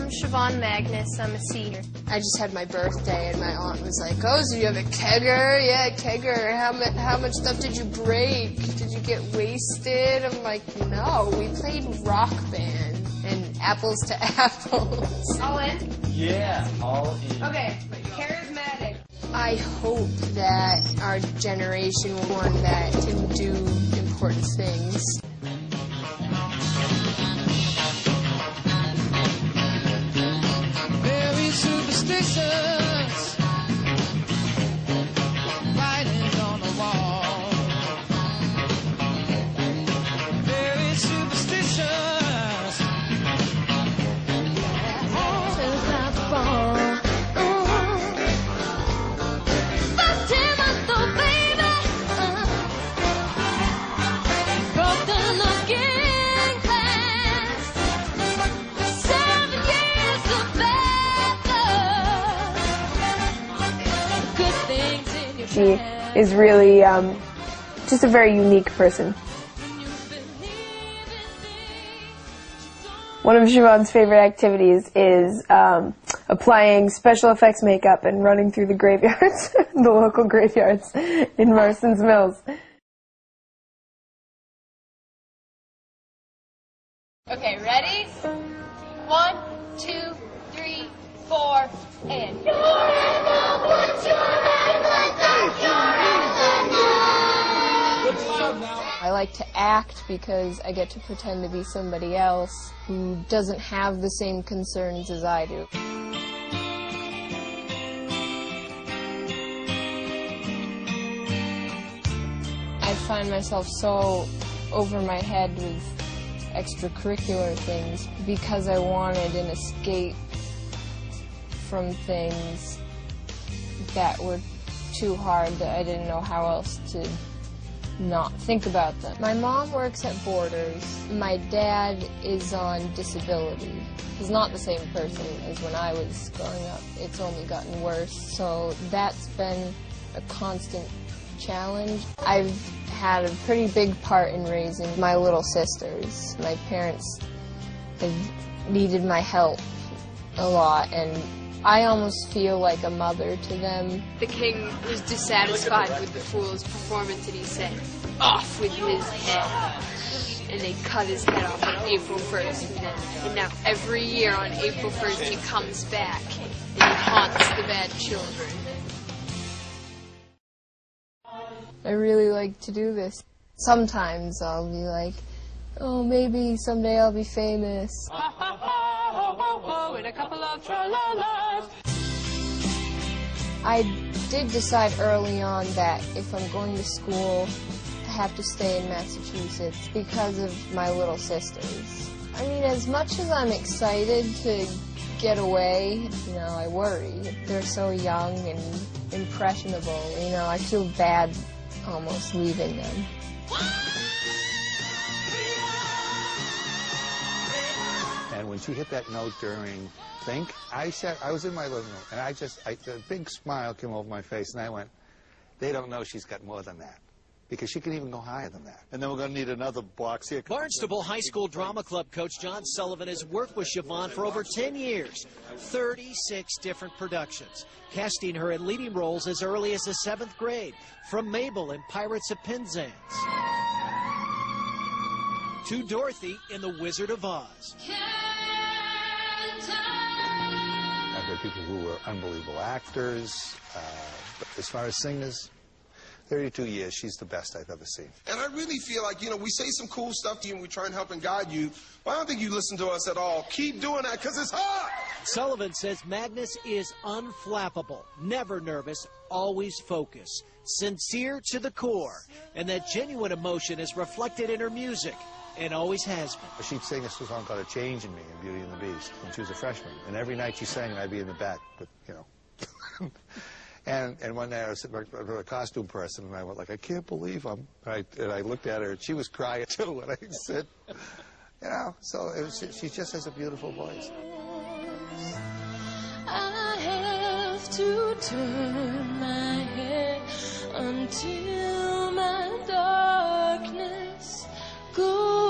I'm Siobhan Magnus. I'm a senior. I just had my birthday, and my aunt was like, "Oh, so you have a kegger? Yeah, kegger. How much stuff did you break? Did you get wasted?" I'm like, "No, we played Rock Band and Apples to Apples." All in? Yeah, all in. Okay, charismatic. I hope that our generation will one that can do important things. Very superstitious, writings on the wall. Very superstitious. She is really just a very unique person. One of Siobhan's favorite activities is applying special effects makeup and running through the graveyards, the local graveyards in Marston's Mills. Okay, ready? 1, 2, 3, 4, and... I like to act because I get to pretend to be somebody else who doesn't have the same concerns as I do. I find myself so over my head with extracurricular things because I wanted an escape from things that were too hard that I didn't know how else to not think about them. My mom works at Borders. My dad is on disability. He's not the same person as when I was growing up. It's only gotten worse, so that's been a constant challenge. I've had a pretty big part in raising my little sisters. My parents have needed my help a lot, and I almost feel like a mother to them. The king was dissatisfied with the fool's performance, and he said, "Off with his head." And they cut his head off on April 1st. And now every year on April 1st he comes back and he haunts the bad children. I really like to do this. Sometimes I'll be like, oh, maybe someday I'll be famous. And a couple of tra-la-las. I did decide early on that if I'm going to school, I have to stay in Massachusetts because of my little sisters. I mean, as much as I'm excited to get away, I worry. They're so young and impressionable. I feel bad almost leaving them. And when she hit that note during Think, I was in my living room, and a big smile came over my face, and I went, they don't know she's got more than that, because she can even go higher than that. And then we're going to need another box here. Barnstable High School Drama Club coach John Sullivan has worked with Siobhan for over 10 years, 36 different productions, casting her in leading roles as early as the 7th grade, from Mabel in Pirates of Penzance to Dorothy in The Wizard of Oz. I've heard people who were unbelievable actors. But as far as singers, 32 years, she's the best I've ever seen. And I really feel like, we say some cool stuff to you and we try and help and guide you, but I don't think you listen to us at all. Keep doing that, because it's hard. Sullivan says Magnus is unflappable, never nervous, always focused, sincere to the core, and that genuine emotion is reflected in her music. And always has been. She'd sing a song called A Change in Me in Beauty and the Beast when she was a freshman. And every night she sang, and I'd be in the back, but, and one night I was sitting with a costume person, and I went like, I can't believe him. And I looked at her, and she was crying, too, and I said, so she just has a beautiful voice. I have to turn my head until my darkness goes.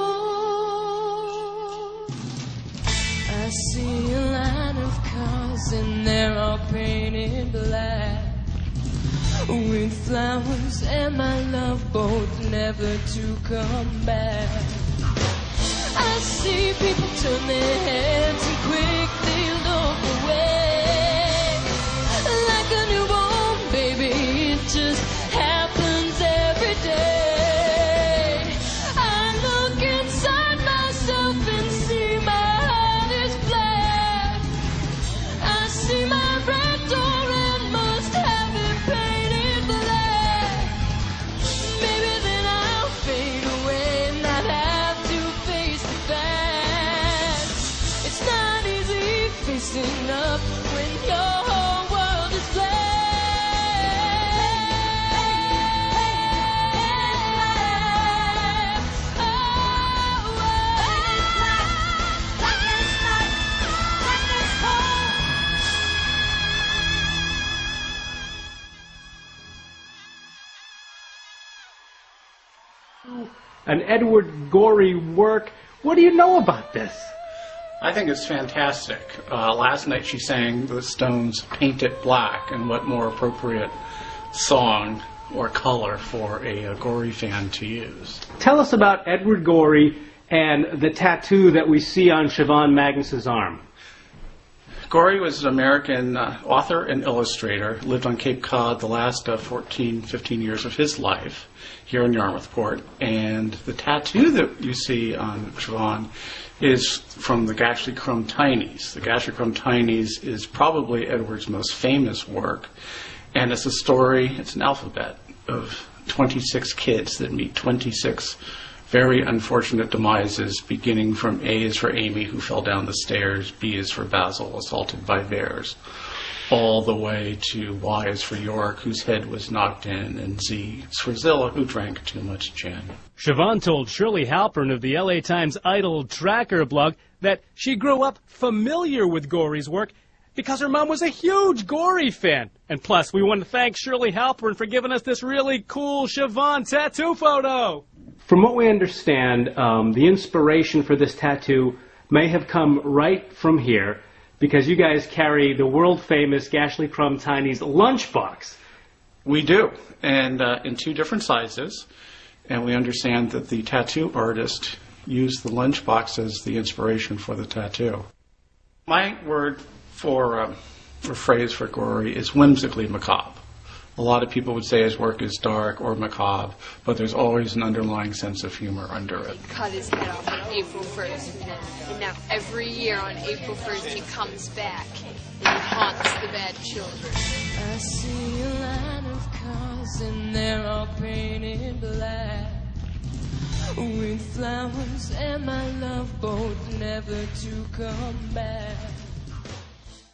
I see a light. line of cars and they're all painted black, with flowers and my love both never to come back. I see people turn their heads and quickly look away, like a newborn baby, it just happens every day. I look inside myself and see my heart is black. I see my red door and must have it painted black. Maybe then I'll fade away and not have to face the facts. It's not easy facing up when your whole world is black. An Edward Gorey work. What do you know about this? I think it's fantastic. Last night she sang the Stones' Paint It Black, and what more appropriate song or color for a Gorey fan to use. Tell us about Edward Gorey and the tattoo that we see on Siobhan Magnus's arm. Gorey was an American author and illustrator, lived on Cape Cod the last 14, 15 years of his life here in Yarmouthport. And the tattoo that you see on Siobhan is from the Gashley Crumb Tinies. The Gashley Crumb Tinies is probably Edward's most famous work. And it's a story, it's an alphabet of 26 kids that meet 26 very unfortunate demises, beginning from A is for Amy, who fell down the stairs, B is for Basil, assaulted by bears, all the way to Y is for York, whose head was knocked in, and Z is for Zilla, who drank too much gin. Siobhan told Shirley Halpern of the LA Times Idol Tracker blog that she grew up familiar with Gorey's work because her mom was a huge Gorey fan. And plus, we want to thank Shirley Halpern for giving us this really cool Siobhan tattoo photo. From what we understand, the inspiration for this tattoo may have come right from here, because you guys carry the world-famous Gashley Crumb Tinies lunchbox. We do, and in 2 different sizes, and we understand that the tattoo artist used the lunchbox as the inspiration for the tattoo. My word for phrase for Gorey is whimsically macabre. A lot of people would say his work is dark or macabre, but there's always an underlying sense of humor under it. He cut his head off on April 1st, and now every year on April 1st he comes back and he haunts the bad children. I see a line of cars and they're all painted black, with flowers and my love both never to come back.